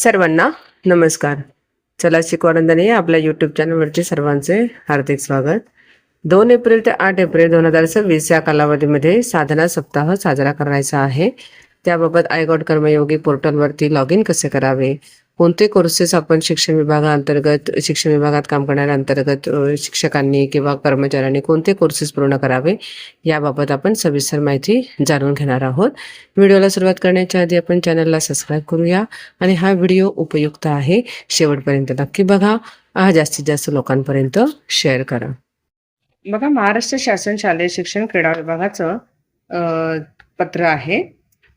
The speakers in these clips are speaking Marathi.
सर्वांना नमस्कार. चला शिकवानंदाने आपल्या यूट्यूब चॅनलवरचे सर्वांचे हार्दिक स्वागत. 2 एप्रिल ते 8 एप्रिल 2026 या कालावधीमध्ये साधना सप्ताह साजरा करायचा आहे. त्याबाबत आयगॉट कर्मयोगी पोर्टलवरती लॉग इन कसे करावे, कोणते कोर्सेस आपण शिक्षण विभागात काम करणाऱ्या अंतर्गत शिक्षकांनी किंवा कर्मचाऱ्यांनी कोणते कोर्सेस पूर्ण करावे याबाबत आपण सविस्तर माहिती जाणून घेणार आहोत. व्हिडिओला सुरुवात करण्याच्या आधी आपण चॅनलला सबस्क्राईब करूया आणि हा व्हिडिओ उपयुक्त आहे, शेवटपर्यंत नक्की बघा. जास्तीत जास्त लोकांपर्यंत शेअर करा. बघा, महाराष्ट्र शासन शालेय शिक्षण क्रीडा विभागाचं पत्र आहे.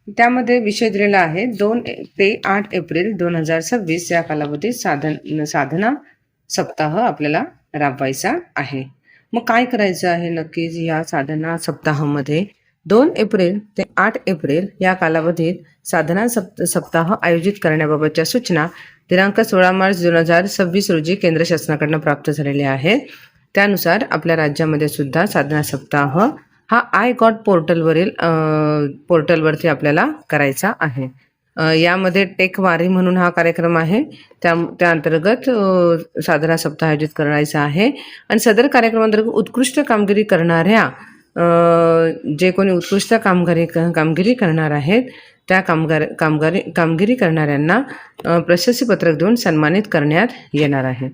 त्यामध्ये विषय दिलेला आहे 2 ते 8 एप्रिल 2026 या कालावधीत साधना सप्ताह आपल्याला राबवायचा आहे. मग काय करायचं आहे नक्कीच या साधना सप्ताहामध्ये? 2 एप्रिल ते 8 एप्रिल या कालावधीत साधना सप्ताह आयोजित करण्याबाबतच्या सूचना दिनांक 16 मार्च 2026 रोजी केंद्र शासनाकडून प्राप्त झालेल्या आहेत. त्यानुसार आपल्या राज्यामध्ये सुद्धा साधना सप्ताह हा आयगॉट पोर्टलवरती आपल्याला करायचा आहे. यामध्ये टेक वारी म्हणून हा कार्यक्रम आहे. त्या अंतर्गत साधना सप्ताह आयोजित करायचा आहे. आणि सदर कार्यक्रमांतर्गत उत्कृष्ट कामगिरी करणाऱ्या जे कोणी उत्कृष्ट कामगिरी करणार आहेत त्या कामगिरी करणाऱ्यांना प्रशस्ती पत्रक देऊन सन्मानित करण्यात येणार आहे.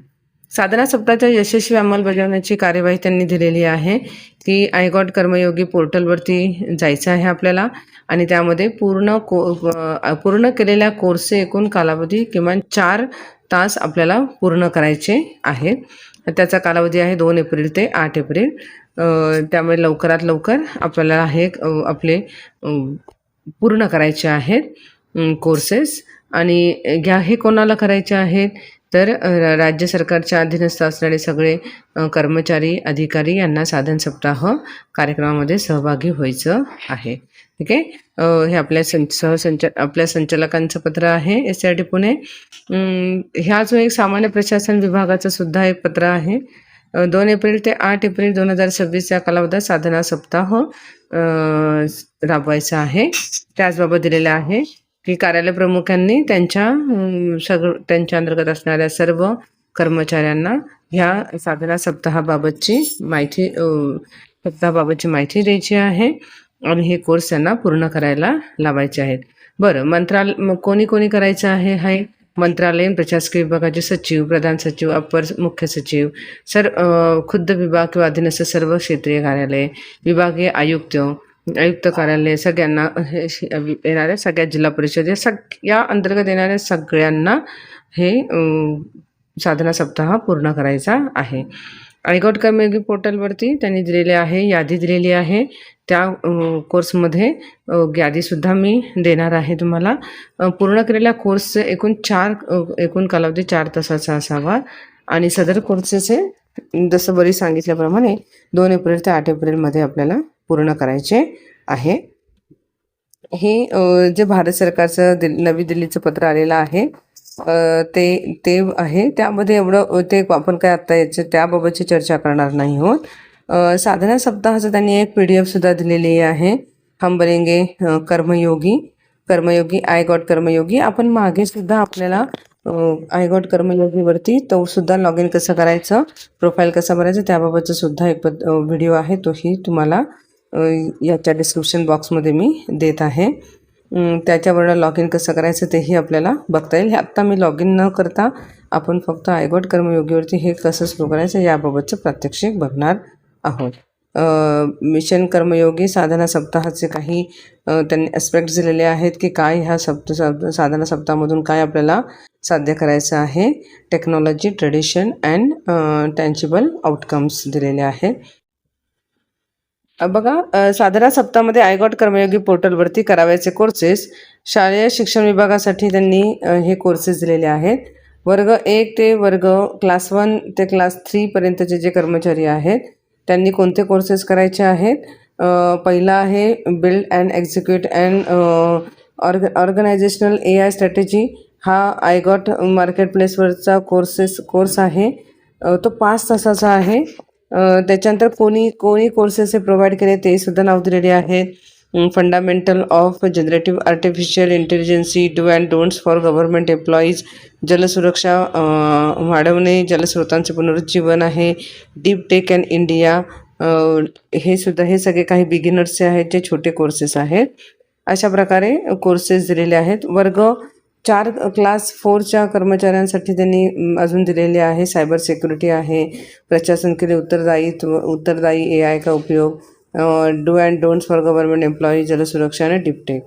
साधना सप्ताहाच्या यशस्वी अंमलबजावणीची कार्यवाही त्यांनी दिलेली आहे की आयगॉट कर्मयोगी पोर्टलवरती जायचं आहे आपल्याला आणि त्यामध्ये पूर्ण केलेल्या कोर्सचे एकूण कालावधी किमान 4 तास आपल्याला पूर्ण करायचे आहेत. त्याचा कालावधी आहे 2 एप्रिल ते 8 एप्रिल. त्यामुळे लवकरात लवकर आपल्याला हे आपले पूर्ण करायचे आहेत कोर्सेस. आणि हे कोणाला करायचे आहेत तर राज्य सरकारच्या अधीनस्थ असणारे सगळे कर्मचारी अधिकारी यांना साधन सप्ताह कार्यक्रमामध्ये सहभागी व्हायचं आहे. ठीक आहे. हे आपल्या संचालकांचं पत्र आहे SRT पुणे. ह्या जो एक सामान्य प्रशासन विभागाचं सुद्धा एक पत्र आहे. 2 एप्रिल ते 8 एप्रिल 2026 या कालावधीत साधना सप्ताह राबवायचा आहे. त्याचबाबत दिलेलं आहे की कार्यालय प्रमुखांनी त्यांच्या अंतर्गत असणाऱ्या सर्व कर्मचाऱ्यांना ह्या साधना सप्ताहाबाबतची माहिती द्यायची आहे आणि हे कोर्स त्यांना पूर्ण करायला लावायचे आहेत. बरं, कोणी करायचं आहे? हाय मंत्रालयीन प्रशासकीय विभागाचे सचिव, प्रधान सचिव, अपर मुख्य सचिव, खुद्द विभाग किंवा अधीनस्थ सर्व क्षेत्रीय कार्यालय, विभागीय आयुक्त कार्यालय, सगळ्यांना येणाऱ्या सगळ्या जिल्हा परिषद या अंतर्गत येणाऱ्या सगळ्यांना हे साधना सप्ताह पूर्ण करायचा आहे. आयगॉट कर्मयोगी पोर्टलवरती त्यांनी दिलेले आहे, यादी दिलेली आहे. त्या कोर्समध्ये यादीसुद्धा मी देणार आहे तुम्हाला. पूर्ण केलेल्या कोर्सचे एकूण कालावधी 4 तासाचा असावा आणि सदर कोर्सेसचे जसं बरी सांगितल्याप्रमाणे 2 एप्रिल ते 8 एप्रिलमध्ये आपल्याला पूर्ण करायचे आहे. हे जे भारत सरकारचं नवी दिल्लीचं पत्र आलेलं आहे ते आहे. त्यामध्ये एवढं ते आपण काय आता त्याबाबतची चर्चा करणार नाही आहोत. साधना सप्ताहाचं त्यांनी एक PDF सुद्धा दिलेली आहे. हम बनेंगे कर्मयोगी आयगॉट कर्मयोगी. आपण मागे सुद्धा आपल्याला आयगॉट कर्मयोगीवरती तो सुद्धा लॉग इन कसं करायचं, प्रोफाईल कसं भरायचं त्याबाबतचं सुद्धा एक व्हिडिओ आहे. तोही तुम्हाला याच्या डिस्क्रिप्शन बॉक्समध्ये मी देत आहे. त्याच्यावरनं लॉग इन कसं करायचं तेही आपल्याला बघता येईल. हे आत्ता मी लॉग इन न करता आपण फक्त आयगॉट कर्मयोगीवरती हे कसं सुरू करायचं याबाबतचं प्रात्यक्षिक बघणार आहोत. मिशन कर्मयोगी साधना सप्ताहाचे काही त्यांनी ॲस्पेक्ट्स दिलेले आहेत की काय ह्या साधना सप्ताहामधून काय आपल्याला साध्य करायचं आहे. Technology, tradition and tangible outcomes दिलेले आहेत. बघा, साधना सप्ताहामध्ये आयगॉट कर्मयोगी पोर्टलवरती करावायचे कोर्सेस शालेय शिक्षण विभागासाठी त्यांनी हे कोर्सेस दिलेले आहेत. वर्ग 1 ते क्लास 1 ते क्लास 3 पर्यंतचे जे कर्मचारी आहेत त्यांनी कोणते कोर्सेस करायचे आहेत? पहिला आहे build and execute and organisational AI strategy. हा आयगॉट मार्केट प्लेसवरचा कोर्स आहे. तो 5 तासाचा आहे. त्याच्यानंतर कोणी कोर्सेस हे प्रोव्हाइड केले ते सुद्धा नाव दिलेले आहेत. Fundamental of generative artificial intelligence, do and don'ts for government employees, जलसुरक्षा वाढवणे, जलस्रोतांचे पुनरुज्जीवन आहे, डीप टेक अँड इंडिया, हे सुद्धा हे सगळे काही बिगिनर्सचे आहेत जे छोटे कोर्सेस आहेत. अशा प्रकारे कोर्सेस दिलेले आहेत. वर्ग 4 क्लास 4च्या कर्मचाऱ्यांसाठी त्यांनी अजून दिलेले आहे. सायबर सिक्युरिटी आहे, प्रशासन के लिए उत्तरदायी AI का उपयोग, do and don'ts for government employee, जलसुरक्षा आणि डिपटेक.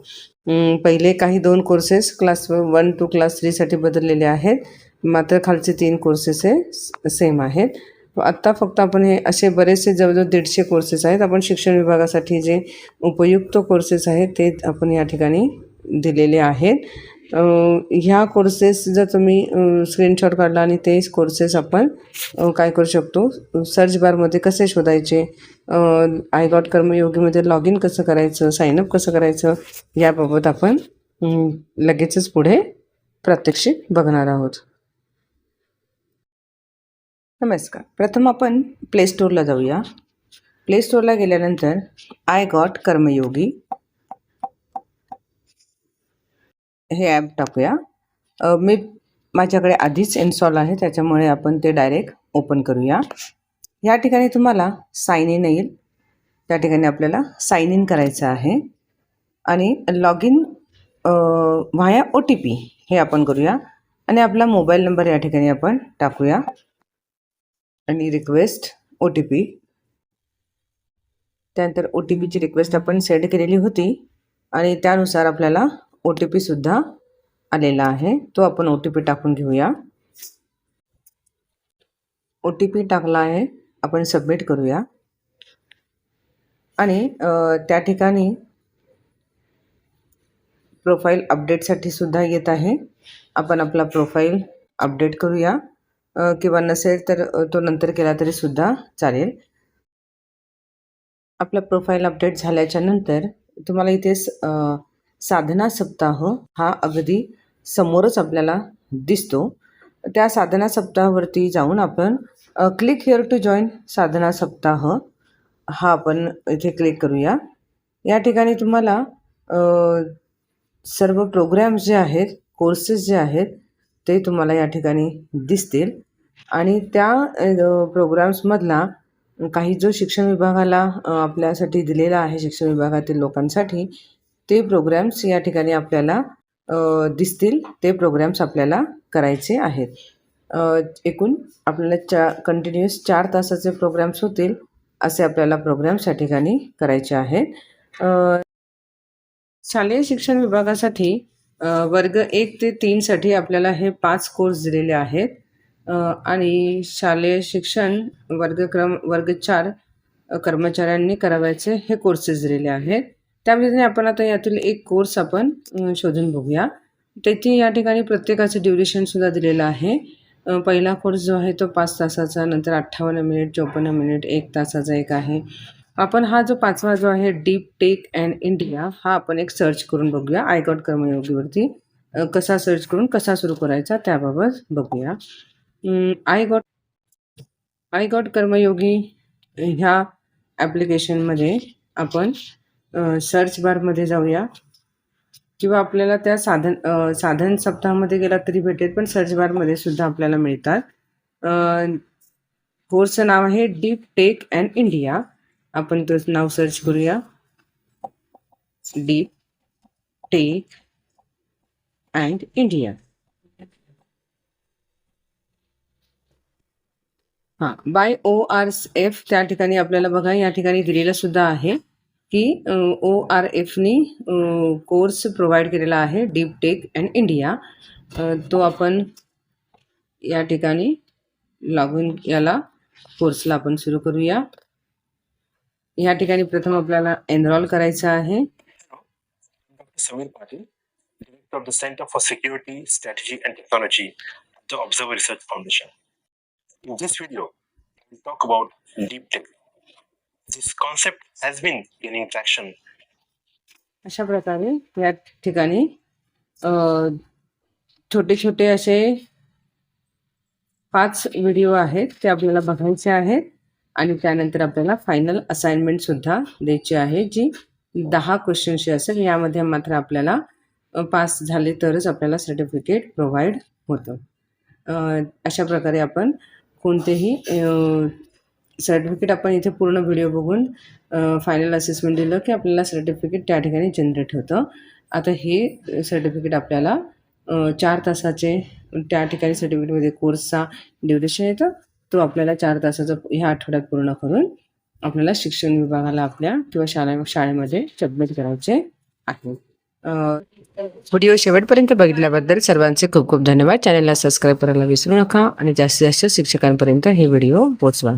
पहिले काही 2 कोर्सेस क्लास 1 टू क्लास 3साठी बदललेले आहेत, मात्र खालचे 3 कोर्सेस हे सेम आहेत. आत्ता फक्त आपण हे असे बरेचसे जवळजवळ 150 कोर्सेस आहेत. आपण शिक्षण विभागासाठी जे उपयुक्त कोर्सेस आहेत ते आपण या ठिकाणी दिलेले आहेत. ह्या कोर्सेस जर तुम्ही स्क्रीनशॉट काढला आणि ते कोर्सेस आपण काय करू शकतो, सर्च बारमध्ये कसे शोधायचे, आय गॉट कर्मयोगीमध्ये लॉग इन कसं करायचं, साईनअप कसं करायचं, याबाबत आपण लगेचच पुढे प्रात्यक्षिक बघणार आहोत. नमस्कार. प्रथम आपण प्ले स्टोअरला जाऊया. प्ले स्टोअरला गेल्यानंतर आय गॉट कर्मयोगी हे ॲप टाकूया. मी माझ्याकडे आधीच इन्स्टॉल आहे, त्याच्यामुळे आपण ते डायरेक्ट ओपन करूया. या ठिकाणी तुम्हाला साइन इन येईल. त्या ठिकाणी आपल्याला साइन इन करायचं आहे आणि लॉग इन व्हाया OTP हे आपण करूया आणि आपला मोबाईल नंबर या ठिकाणी आपण टाकूया आणि रिक्वेस्ट OTP. त्यानंतर OTPची रिक्वेस्ट आपण सेंड केलेली होती आणि त्यानुसार आपल्याला OTP सुद्धा आलेला आहे, तो आपण OTP टाकून घेऊया. OTP टाकला आहे, आपण सबमिट करूया आणि त्या ठिकाणी प्रोफाईल अपडेटसाठी सुद्धा येत आहे. आपण आपला प्रोफाईल अपडेट करूया किंवा नसेल तर तो नंतर केला तरी सुद्धा चालेल. आपला प्रोफाईल अपडेट झाल्याच्या नंतर तुम्हाला इथे साधना सप्ताह हा अगदी समोरच आपल्याला दिसतो. त्या साधना सप्ताहावरती जाऊन आपण क्लिक हिअर टू जॉईन साधना सप्ताह हा आपण इथे क्लिक करूया. या ठिकाणी तुम्हाला सर्व प्रोग्रॅम्स जे आहेत, कोर्सेस जे आहेत ते तुम्हाला या ठिकाणी दिसतील आणि त्या प्रोग्राम्समधला काही जो शिक्षण विभागाला आपल्यासाठी दिलेला आहे, शिक्षण विभागातील लोकांसाठी ते प्रोग्रॅम्स या ठिकाणी आपल्याला दिसतील. ते प्रोग्रॅम्स आपल्याला करायचे आहेत. एकूण आपल्याला कंटिन्युअस 4 तासाचे प्रोग्रॅम्स होतील असे आपल्याला प्रोग्रॅम्स या ठिकाणी करायचे आहेत. शालेय शिक्षण विभागासाठी वर्ग 1 ते 3साठी आपल्याला हे 5 कोर्स दिलेले आहेत आणि शालेय शिक्षण वर्ग 4 कर्मचाऱ्यांनी करावायचे हे कोर्सेस दिलेले आहेत. त्यामध्ये आपण आता यातील एक कोर्स आपण शोधून बघूया. त्याची या ठिकाणी प्रत्येकाचं ड्युरेशनसुद्धा दिलेलं आहे. पहिला कोर्स जो आहे तो 5 तासाचा, नंतर 58 मिनिट, 54 मिनिट, 1 तासाचा एक आहे. आपण हा जो 5वा जो आहे डीप टेक अँड इंडिया हा आपण एक सर्च करून बघूया. आय गॉट कर्मयोगीवरती कसा सर्च करून कसा सुरू करायचा त्याबाबत बघूया. आय गॉट कर्मयोगी ह्या ॲप्लिकेशनमध्ये आपण सर्च बारमध्ये जाऊया किंवा आपल्याला त्या साधन सप्ताहामध्ये गेला तरी भेटेल, पण सर्च बारमध्ये सुद्धा आपल्याला मिळतात. कोर्सचं नाव आहे डीप टेक अँड इंडिया. आपण तो नाव सर्च करूया, deep tech and India. By ORF त्या ठिकाणी आपल्याला बघा या ठिकाणी दिलेलं सुद्धा आहे की ORFनी कोर्स प्रोव्हाइड केलेला आहे डीप टेक अँड इंडिया. तो आपण या ठिकाणी लॉग इन याला कोर्सला आपण सुरू करूया. या ठिकाणी प्रथम आपल्याला एनरोल करायचं आहे. Samir Patil, Director of the Center for Security, Strategy and Technology at the Observer Research Foundation. In this video, we'll talk about deep tech. This concept has been gaining traction. अशा प्रकारे या ठिकाणी छोटे छोटे असे 5 व्हिडिओ आहेत ते आपल्याला बघायचे आहेत आणि त्यानंतर आपल्याला फायनल असाइनमेंट सुद्धा द्यायची आहे, जी 10 क्वेश्चन्सची असेल. यामध्ये मात्र आपल्याला पास झाले तरच आपल्याला सर्टिफिकेट प्रोव्हाइड होतं. अशा प्रकारे आपण कोणतेही सर्टिफिकेट आपण इथे पूर्ण व्हिडिओ बघून फायनल असेसमेंट दिलं की आपल्याला सर्टिफिकेट त्या ठिकाणी जनरेट होतं. आता हे सर्टिफिकेट आपल्याला 4 तासाचे त्या ठिकाणी सर्टिफिकेटमध्ये कोर्सचा ड्युरेशन येतं. तो आपल्याला 4 तासाचं ह्या आठवड्यात पूर्ण करून आपल्याला शिक्षण विभागाला आपल्या किंवा शाळेमध्ये सबमिट करायचे आहे. व्हिडिओ शेवटपर्यंत बघितल्याबद्दल सर्वांचे खूप खूप धन्यवाद. चॅनलला सबस्क्राईब करायला विसरू नका आणि जास्तीत जास्त शिक्षकांपर्यंत हे व्हिडिओ पोहोचवा.